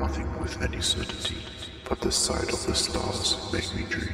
nothing with any certainty, but the sight of the stars make me dream.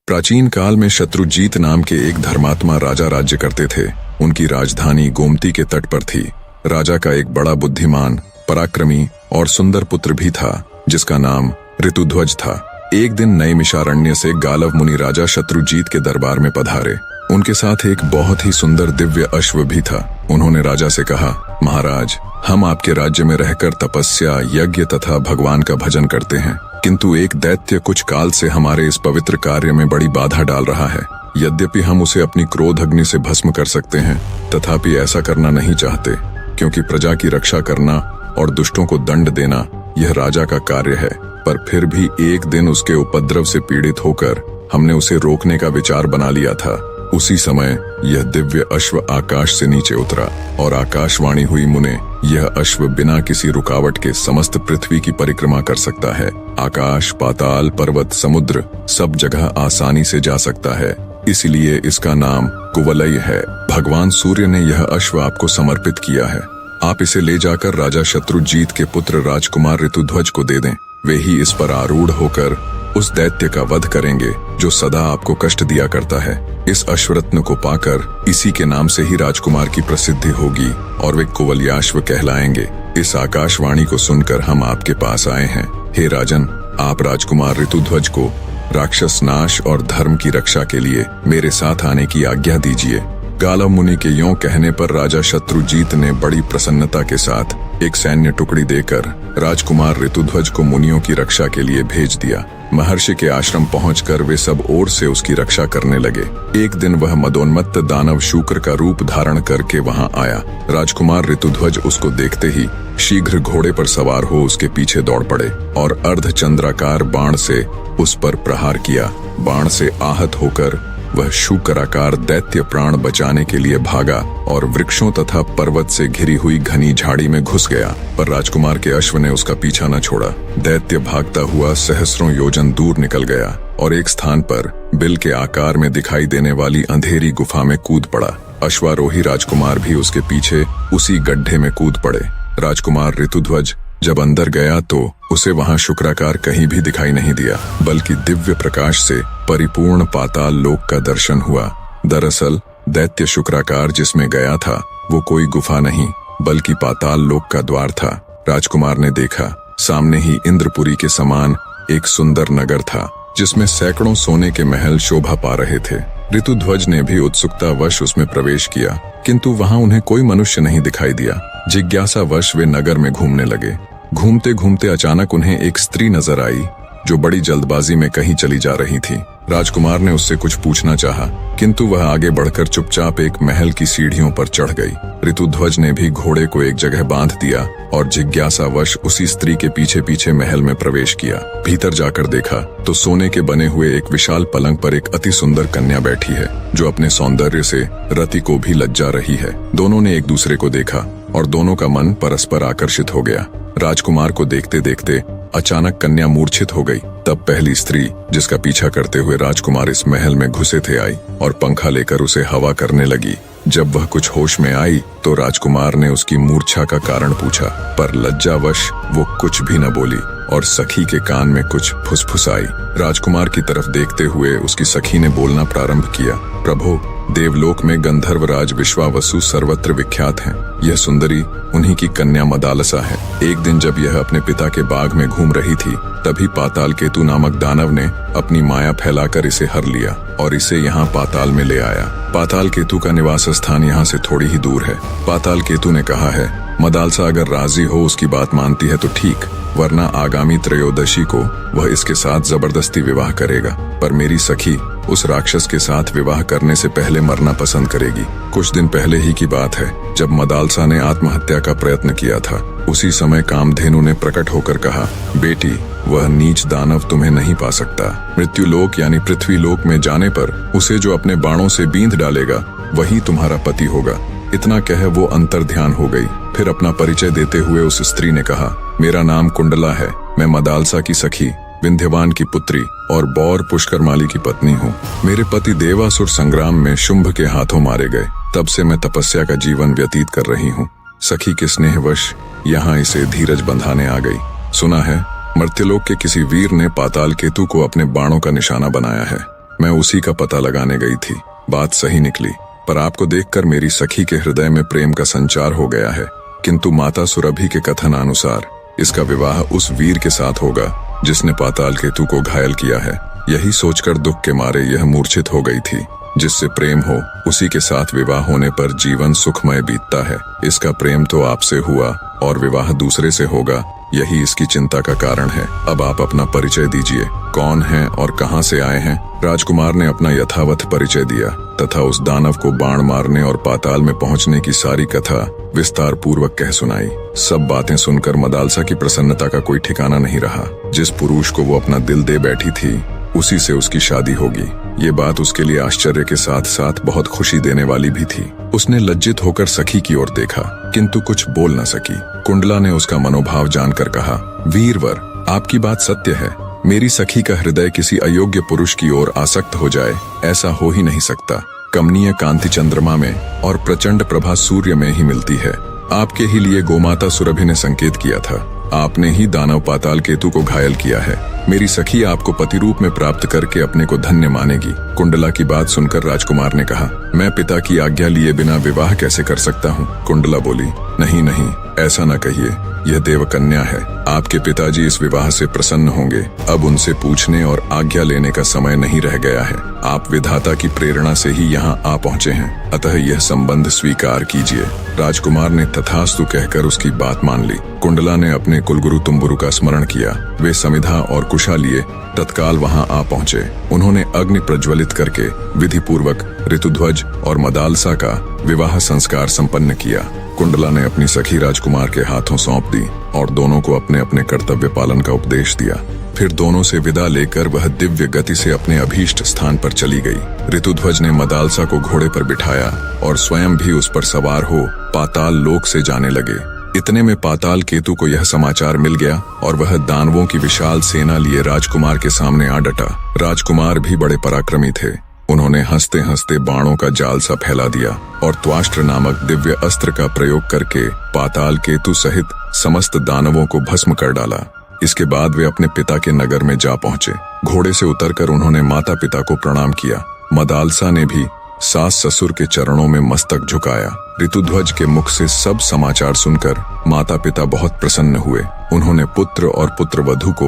प्राचीन काल में शत्रुजीत नाम के एक धर्मात्मा राजा राज्य करते थे। उनकी राजधानी गोमती के तट पर थी। राजा का एक बड़ा बुद्धिमान, पराक्रमी और सुंदर पुत्र भी था, जिसका नाम ऋतुध्वज था। एक दिन नैमिषारण्य से गालव मुनि राजा शत्रुजीत के दरबार में पधारे। उनके साथ एक बहुत ही सुंदर दिव्य अश्व भी था। उन्होंने राजा से कहा, महाराज, हम आपके राज्य में रहकर तपस्या, यज्ञ तथा भगवान का भजन करते हैं, किंतु एक दैत्य कुछ काल से हमारे इस पवित्र कार्य में बड़ी बाधा डाल रहा है। यद्यपि हम उसे अपनी क्रोध अग्नि से भस्म कर सकते हैं, तथापि ऐसा करना नहीं चाहते, क्योंकि प्रजा की रक्षा करना और दुष्टों को दंड देना यह राजा का कार्य है। पर फिर भी एक दिन उसके उपद्रव से पीड़ित होकर हमने उसे रोकने का विचार बना लिया था। उसी समय यह दिव्य अश्व आकाश से नीचे उतरा और आकाशवाणी हुई, मुने, यह अश्व बिना किसी रुकावट के समस्त पृथ्वी की परिक्रमा कर सकता है। आकाश, पाताल, पर्वत, समुद्र सब जगह आसानी से जा सकता है, इसलिए इसका नाम कुवलय है। भगवान सूर्य ने यह अश्व आपको समर्पित किया है। आप इसे ले जाकर राजा शत्रुजीत के पुत्र राजकुमार ऋतुध्वज को दे दें। वे ही इस पर आरूढ़ होकर उस दैत्य का वध करेंगे जो सदा आपको कष्ट दिया करता है। इस अश्वरत्न को पाकर इसी के नाम से ही राजकुमार की प्रसिद्धि होगी और वे कुवलयाश्व कहलाएंगे। इस आकाशवाणी को सुनकर हम आपके पास आए हैं। हे राजन, आप राजकुमार ऋतुध्वज को राक्षस नाश और धर्म की रक्षा के लिए मेरे साथ आने की आज्ञा दीजिए। गालव मुनि के यों कहने पर राजा शत्रुजीत ने बड़ी प्रसन्नता के साथ एक सैन्य टुकड़ी देकर राजकुमार ऋतुध्वज को मुनियों की रक्षा के लिए भेज दिया। महर्षि के आश्रम पहुंचकर वे सब ओर से उसकी रक्षा करने लगे। एक दिन वह मदोन्मत्त दानव शूकर का रूप धारण करके वहां आया। राजकुमार ऋतुध्वज उसको देखते ही शीघ्र घोड़े पर सवार हो उसके पीछे दौड़ पड़े और अर्धचंद्राकार बाण से उस पर प्रहार किया। बाण से आहत होकर वह शूकराकार दैत्य प्राण बचाने के लिए भागा और वृक्षों तथा पर्वत से घिरी हुई घनी झाड़ी में घुस गया, पर राजकुमार के अश्व ने उसका पीछा न छोड़ा। दैत्य भागता हुआ सहस्रों योजन दूर निकल गया और एक स्थान पर बिल के आकार में दिखाई देने वाली अंधेरी गुफा में कूद पड़ा। अश्वारोही राजकुमार भी उसके पीछे उसी गड्ढे में कूद पड़े। राजकुमार ऋतुध्वज जब अंदर गया तो उसे वहां शुक्राकार कहीं भी दिखाई नहीं दिया, बल्कि दिव्य प्रकाश से परिपूर्ण पाताल लोक का दर्शन हुआ। दरअसल दैत्य शुक्राकार जिसमें गया था वो कोई गुफा नहीं, बल्कि पाताल लोक का द्वार था। राजकुमार ने देखा, सामने ही इंद्रपुरी के समान एक सुंदर नगर था, जिसमें सैकड़ों सोने के महल शोभा पा रहे थे। ऋतुध्वज ने भी उत्सुकतावश उसमें प्रवेश किया, किंतु वहां उन्हें कोई मनुष्य नहीं दिखाई दिया। जिज्ञासावश वे नगर में घूमने लगे। घूमते घूमते अचानक उन्हें एक स्त्री नजर आई जो बड़ी जल्दबाजी में कहीं चली जा रही थी। राजकुमार ने उससे कुछ पूछना चाहा, किंतु वह आगे बढ़कर चुपचाप एक महल की सीढ़ियों पर चढ़ गई। ऋतुध्वज ने भी घोड़े को एक जगह बांध दिया और जिज्ञासावश उसी स्त्री के पीछे पीछे महल में प्रवेश किया। भीतर जाकर देखा तो सोने के बने हुए एक विशाल पलंग पर एक अति सुंदर कन्या बैठी है, जो अपने सौंदर्य से रति को भी लज्जा रही है। दोनों ने एक दूसरे को देखा और दोनों का मन परस्पर आकर्षित हो गया। राजकुमार को देखते देखते अचानक कन्या मूर्छित हो गई। तब पहली स्त्री, जिसका पीछा करते हुए राजकुमार इस महल में घुसे थे, आई और पंखा लेकर उसे हवा करने लगी। जब वह कुछ होश में आई तो राजकुमार ने उसकी मूर्छा का कारण पूछा, पर लज्जावश वो कुछ भी न बोली और सखी के कान में कुछ फुसफुसाई। राजकुमार की तरफ देखते हुए उसकी सखी ने बोलना प्रारंभ किया, प्रभु, देवलोक में गंधर्वराज विश्वावसु सर्वत्र विख्यात हैं। यह सुंदरी उन्हीं की कन्या मदालसा है। एक दिन जब यह अपने पिता के बाग में घूम रही थी, तभी पाताल केतु नामक दानव ने अपनी माया फैलाकर इसे हर लिया और इसे यहाँ पाताल में ले आया। पाताल केतु का निवास स्थान यहाँ से थोड़ी ही दूर है। पाताल केतु ने कहा है, मदालसा अगर राजी हो, उसकी बात मानती है तो ठीक, वरना आगामी त्रयोदशी को वह इसके साथ जबरदस्ती विवाह करेगा। पर मेरी सखी उस राक्षस के साथ विवाह करने से पहले मरना पसंद करेगी। कुछ दिन पहले ही की बात है, जब मदालसा ने आत्महत्या का प्रयत्न किया था। उसी समय कामधेनु ने प्रकट होकर कहा, बेटी, वह नीच दानव तुम्हें नहीं पा सकता। मृत्युलोक यानी पृथ्वी लोक में जाने पर उसे जो अपने बाणों से बींध डालेगा, वही तुम्हारा पति होगा। इतना कह वो अंतर ध्यान हो गई। फिर अपना परिचय देते हुए उस स्त्री ने कहा, मेरा नाम कुंडला है, मैं मदालसा की सखी, विंध्यवान की पुत्री और बौर पुष्करमाली की पत्नी हूँ। मेरे पति देवासुर संग्राम में शुंभ के हाथों मारे गए, तब से मैं तपस्या का जीवन व्यतीत कर रही हूँ। सखी के स्नेहवश यहाँ इसे धीरज बंधाने आ गई। सुना है मर्त्यलोक के किसी वीर ने पाताल केतु को अपने बाणों का निशाना बनाया है। मैं उसी का पता लगाने गई थी। बात सही निकली, पर आपको देखकर मेरी सखी के हृदय में प्रेम का संचार हो गया है। किंतु माता सुरभि के कथन अनुसार इसका विवाह उस वीर के साथ होगा जिसने पाताल केतु को घायल किया है। यही सोचकर दुख के मारे यह मूर्छित हो गई थी। जिससे प्रेम हो उसी के साथ विवाह होने पर जीवन सुखमय बीतता है। इसका प्रेम तो आपसे हुआ और विवाह दूसरे से होगा, यही इसकी चिंता का कारण है। अब आप अपना परिचय दीजिए, कौन हैं और कहां से आए हैं। राजकुमार ने अपना यथावत परिचय दिया तथा उस दानव को बाण मारने और पाताल में पहुंचने की सारी कथा विस्तार पूर्वक कह सुनाई। सब बातें सुनकर मदालसा की प्रसन्नता का कोई ठिकाना नहीं रहा। जिस पुरुष को वो अपना दिल दे बैठी थी, उसी से उसकी शादी होगी। ये बात उसके लिए आश्चर्य के साथ साथ बहुत खुशी देने वाली भी थी। उसने लज्जित होकर सखी की ओर देखा, किंतु कुछ बोल न सकी। कुंडला ने उसका मनोभाव जानकर कहा, वीरवर, आपकी बात सत्य है। मेरी सखी का हृदय किसी अयोग्य पुरुष की ओर आसक्त हो जाए, ऐसा हो ही नहीं सकता। कमनीय कांति चंद्रमा में और प्रचंड प्रभा सूर्य में ही मिलती है। आपके ही लिए गोमाता सुरभि ने संकेत किया था। आपने ही दानव पाताल केतु को घायल किया है। मेरी सखी आपको पति रूप में प्राप्त करके अपने को धन्य मानेगी। कुंडला की बात सुनकर राजकुमार ने कहा, मैं पिता की आज्ञा लिए बिना विवाह कैसे कर सकता हूँ। कुंडला बोली, नहीं नहीं, ऐसा न कहिए, यह देवकन्या है। आपके पिताजी इस विवाह से प्रसन्न होंगे। अब उनसे पूछने और आज्ञा लेने का समय नहीं रह गया है। आप विधाता की प्रेरणा से ही यहाँ आ पहुँचे हैं, अतः यह संबंध स्वीकार कीजिए। राजकुमार ने तथास्तु कहकर उसकी बात मान ली। कुंडला ने अपने कुलगुरु तुम्बुरु का स्मरण किया। वे समिधा और कुशा लिए तत्काल वहां आ पहुंचे। उन्होंने अग्नि प्रज्वलित करके विधि पूर्वक ऋतुध्वज और मदालसा का विवाह संस्कार संपन्न किया। कुंडला ने अपनी सखी राजकुमार के हाथों सौंप दी और दोनों को अपने अपने कर्तव्य पालन का उपदेश दिया। फिर दोनों से विदा लेकर वह दिव्य गति से अपने अभीष्ट स्थान पर चली गई। ऋतुध्वज ने मदालसा को घोड़े पर बिठाया और स्वयं भी उस पर सवार हो पाताल लोक से जाने लगे। इतने में पाताल केतु को यह समाचार मिल गया और वह दानवों की विशाल सेना लिए राजकुमार के सामने आ डटा। राजकुमार भी बड़े पराक्रमी थे। उन्होंने हंसते हंसते बाणों का जाल सा फैला दिया और त्वाष्ट्र नामक दिव्य अस्त्र का प्रयोग करके पाताल केतु सहित समस्त दानवों को भस्म कर डाला। इसके बाद वे अपने पिता के नगर में जा पहुंचे। घोड़े से उतरकर उन्होंने माता पिता को प्रणाम किया। मदालसा ने भी सास ससुर के चरणों में मस्तक झुकाया। ऋतुध्वज के मुख से सब समाचार सुनकर माता पिता बहुत प्रसन्न हुए। उन्होंने पुत्र और पुत्रवधू को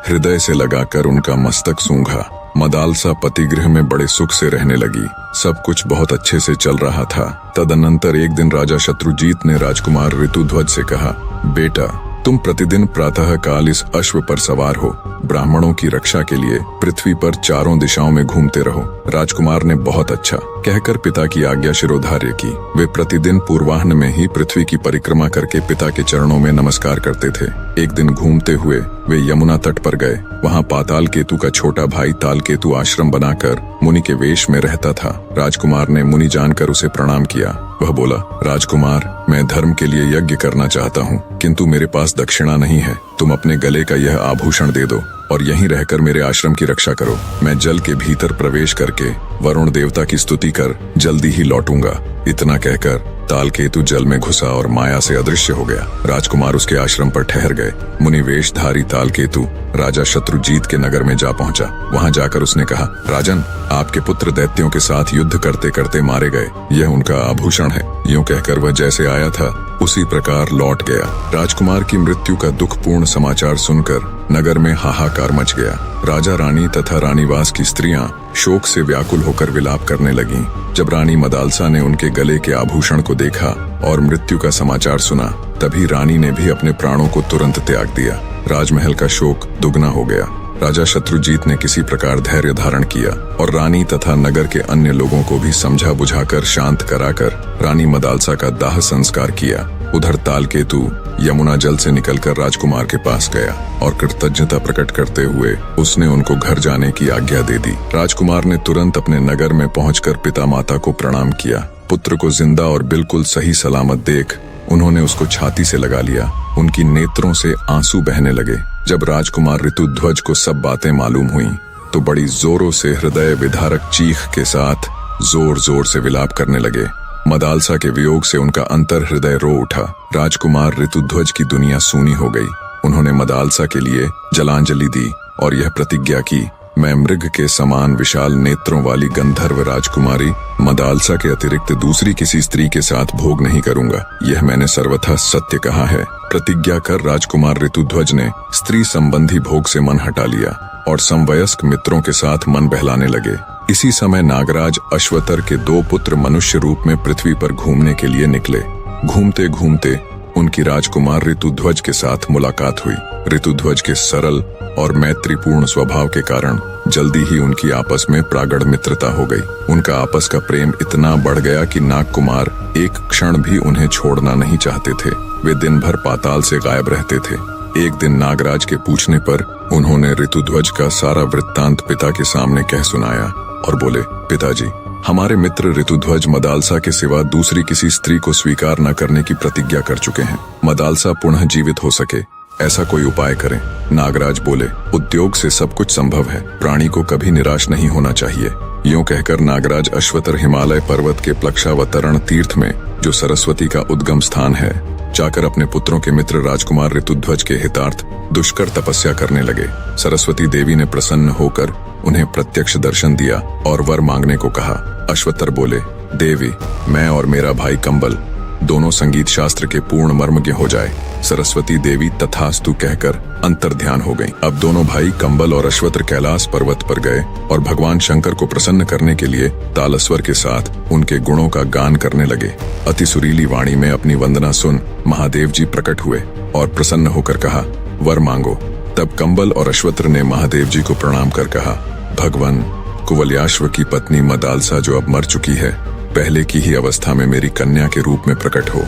हृदय से लगाकर उनका मस्तक सूंघा। मदालसा पति गृह में बड़े सुख से रहने लगी। सब कुछ बहुत अच्छे से चल रहा था। तदनंतर एक दिन राजा शत्रुजीत ने राजकुमार ऋतुध्वज से कहा, बेटा, तुम प्रतिदिन प्रातः काल इस अश्व पर सवार हो ब्राह्मणों की रक्षा के लिए पृथ्वी पर चारों दिशाओं में घूमते रहो। राजकुमार ने बहुत अच्छा कहकर पिता की आज्ञा शिरोधार्य की। वे प्रतिदिन पूर्वाह्न में ही पृथ्वी की परिक्रमा करके पिता के चरणों में नमस्कार करते थे। एक दिन घूमते हुए वे यमुना तट पर गए। वहाँ पाताल केतु का छोटा भाई ताल केतु आश्रम बनाकर मुनि के वेश में रहता था। राजकुमार ने मुनि जानकर उसे प्रणाम किया। वह बोला, राजकुमार, मैं धर्म के लिए यज्ञ करना चाहता हूँ, किंतु मेरे पास दक्षिणा नहीं है। तुम अपने गले का यह आभूषण दे दो और यहीं रहकर मेरे आश्रम की रक्षा करो। मैं जल के भीतर प्रवेश करके वरुण देवता की स्तुति कर जल्दी ही लौटूंगा। इतना कहकर तालकेतु जल में घुसा और माया से अदृश्य हो गया। राजकुमार उसके आश्रम पर ठहर गए। मुनि वेशधारी तालकेतु राजा शत्रुजीत के नगर में जा पहुंचा। वहां जाकर उसने कहा, राजन, आपके पुत्र दैत्यों के साथ युद्ध करते करते मारे गए। यह उनका आभूषण है। यूं कहकर वह जैसे आया था उसी प्रकार लौट गया। राजकुमार की मृत्यु का दुखपूर्ण समाचार सुनकर नगर में हाहाकार मच गया। राजा रानी तथा रानीवास की स्त्रियां शोक से व्याकुल होकर विलाप करने लगीं। जब रानी मदालसा ने उनके गले के आभूषण को देखा और मृत्यु का समाचार सुना, तभी रानी ने भी अपने प्राणों को तुरंत त्याग दिया। राजमहल का शोक दुगना हो गया। राजा शत्रुजीत ने किसी प्रकार धैर्य धारण किया और रानी तथा नगर के अन्य लोगों को भी समझा बुझाकर शांत कराकर रानी मदालसा का दाह संस्कार किया। उधर तालकेतु यमुना जल से निकलकर राजकुमार के पास गया और कृतज्ञता प्रकट करते हुए उसने उनको घर जाने की आज्ञा दे दी। राजकुमार ने तुरंत अपने नगर में पहुंचकर पिता माता को प्रणाम किया। पुत्र को जिंदा और बिल्कुल सही सलामत देख उन्होंने उसको छाती से लगा लिया। उनकी नेत्रों से आंसू बहने लगे। जब राजकुमार ऋतुध्वज को सब बातें मालूम हुई तो बड़ी जोरों से हृदय विदारक चीख के साथ जोर जोर से विलाप करने लगे। मदालसा के वियोग से उनका अंतर हृदय रो उठा। राजकुमार ऋतुध्वज की दुनिया सूनी हो गई। उन्होंने मदालसा के लिए जलांजलि दी और यह प्रतिज्ञा की, मैं मृग के समान विशाल नेत्रों वाली गंधर्व राजकुमारी मदालसा के अतिरिक्त दूसरी किसी स्त्री के साथ भोग नहीं करूंगा। यह मैंने सर्वथा सत्य कहा है। प्रतिज्ञा कर राजकुमार ऋतुध्वज ने स्त्री संबंधी भोग से मन हटा लिया और समवयस्क मित्रों के साथ मन बहलाने लगे। इसी समय नागराज अश्वतर के 2 पुत्र मनुष्य रूप में पृथ्वी पर घूमने के लिए निकले। घूमते घूमते उनकी राजकुमार ऋतुध्वज के साथ मुलाकात हुई। ऋतुध्वज के सरल और मैत्रीपूर्ण स्वभाव के कारण जल्दी ही उनकी आपस में प्रागढ़ मित्रता हो गई। उनका आपस का प्रेम इतना बढ़ गया कि नागकुमार एक क्षण भी उन्हें छोड़ना नहीं चाहते थे। वे दिन भर पाताल से गायब रहते थे। एक दिन नागराज के पूछने पर उन्होंने ऋतुध्वज का सारा वृत्तांत पिता के सामने कह सुनाया और बोले, पिताजी, हमारे मित्र ऋतुध्वज मदालसा के सिवा दूसरी किसी स्त्री को स्वीकार न करने की प्रतिज्ञा कर चुके हैं। मदालसा पुनः जीवित हो सके ऐसा कोई उपाय करें। नागराज बोले, उद्योग से सब कुछ संभव है। प्राणी को कभी निराश नहीं होना चाहिए। यूं कहकर नागराज अश्वतर हिमालय पर्वत के प्लक्षावतरण तीर्थ में, जो सरस्वती का उद्गम स्थान है, जाकर अपने पुत्रों के मित्र राजकुमार ऋतुध्वज के हितार्थ दुष्कर तपस्या करने लगे। सरस्वती देवी ने प्रसन्न होकर उन्हें प्रत्यक्ष दर्शन दिया और वर मांगने को कहा। अश्वतर बोले, देवी, मैं और मेरा भाई कंबल दोनों संगीत शास्त्र के पूर्ण मर्मज्ञ हो जाए। सरस्वती देवी तथास्तु कहकर अंतर ध्यान हो गईं। अब दोनों भाई कंबल और अश्वतर कैलाश पर्वत पर गए और भगवान शंकर को प्रसन्न करने के लिए तालस्वर के साथ उनके गुणों का गान करने लगे। अति सुरीली वाणी में अपनी वंदना सुन महादेव जी प्रकट हुए और प्रसन्न होकर कहा, वर मांगो। तब कंबल और अश्वतर ने महादेव जी को प्रणाम कर कहा, भगवान, कुवलयाश्व की पत्नी मदालसा जो अब मर चुकी है, पहले की ही अवस्था में मेरी कन्या के रूप में प्रकट हो।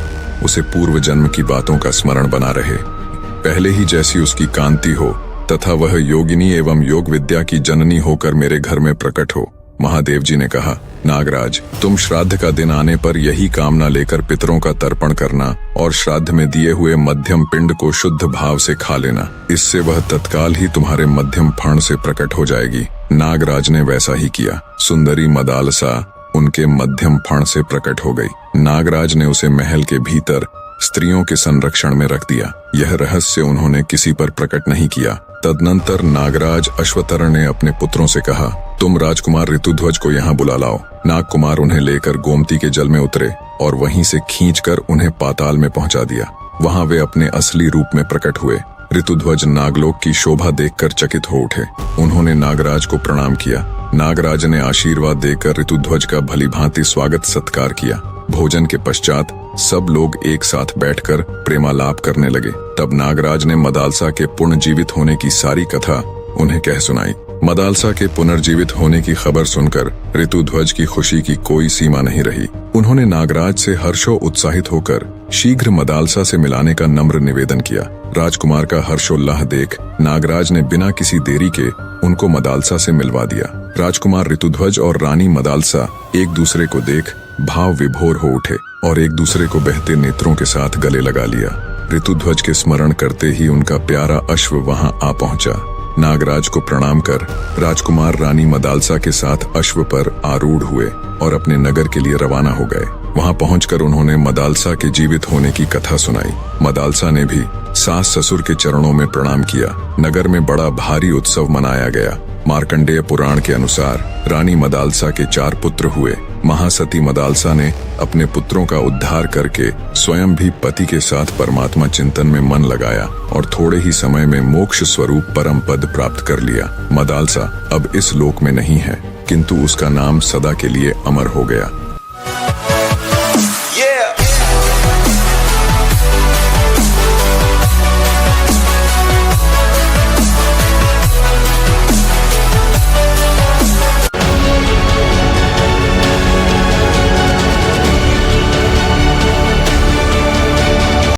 उसे पूर्व जन्म की बातों का स्मरण बना रहे। पहले ही जैसी उसकी कांति हो तथा वह योगिनी एवं योग विद्या की जननी होकर मेरे घर में प्रकट हो। महादेव जी ने कहा, नागराज, तुम श्राद्ध का दिन आने पर यही कामना लेकर पितरों का तर्पण करना और श्राद्ध में दिए हुए मध्यम पिंड को शुद्ध भाव से खा लेना। इससे वह तत्काल ही तुम्हारे मध्यम फण से प्रकट हो जाएगी। नागराज ने वैसा ही किया। सुंदरी मदालसा उनके मध्यम फण से प्रकट हो गई। नागराज ने उसे महल के भीतर स्त्रियों के संरक्षण में रख दिया। यह रहस्य उन्होंने किसी पर प्रकट नहीं किया। तदनंतर नागराज अश्वतर ने अपने पुत्रों से कहा, तुम राजकुमार ऋतुध्वज को यहाँ बुला लाओ। नागकुमार उन्हें लेकर गोमती के जल में उतरे और वहीं से खींचकर उन्हें पाताल में पहुंचा दिया। वहां वे अपने असली रूप में प्रकट हुए। ऋतुध्वज नागलोक की शोभा देखकर चकित हो उठे। उन्होंने नागराज को प्रणाम किया। नागराज ने आशीर्वाद देकर ऋतुध्वज का भलीभांति स्वागत सत्कार किया। भोजन के पश्चात सब लोग एक साथ बैठकर प्रेमालाप करने लगे। तब नागराज ने मदालसा के पुनर्जीवित होने की सारी कथा उन्हें कह सुनाई। मदालसा के पुनर्जीवित होने की खबर सुनकर ऋतुध्वज की खुशी की कोई सीमा नहीं रही। उन्होंने नागराज से हर्षो उत्साहित होकर शीघ्र मदालसा से मिलाने का नम्र निवेदन किया। राजकुमार का हर्षोल्लाह देख नागराज ने बिना किसी देरी के उनको मदालसा से मिलवा दिया। राजकुमार ऋतुध्वज और रानी मदालसा एक दूसरे को देख भाव विभोर हो उठे और एक दूसरे को बहते नेत्रों के साथ गले लगा लिया। ऋतुध्वज के स्मरण करते ही उनका प्यारा अश्व वहां आ पहुंचा। नागराज को प्रणाम कर राजकुमार रानी मदालसा के साथ अश्व पर आरूढ़ हुए और अपने नगर के लिए रवाना हो गए। वहां पहुंचकर उन्होंने मदालसा के जीवित होने की कथा सुनाई। मदालसा ने भी सास ससुर के चरणों में प्रणाम किया। नगर में बड़ा भारी उत्सव मनाया गया। मार्कंडेय पुराण के अनुसार रानी मदालसा के 4 पुत्र हुए। महासती मदालसा ने अपने पुत्रों का उद्धार करके स्वयं भी पति के साथ परमात्मा चिंतन में मन लगाया और थोड़े ही समय में मोक्ष स्वरूप परम पद प्राप्त कर लिया। मदालसा अब इस लोक में नहीं है, किंतु उसका नाम सदा के लिए अमर हो गया।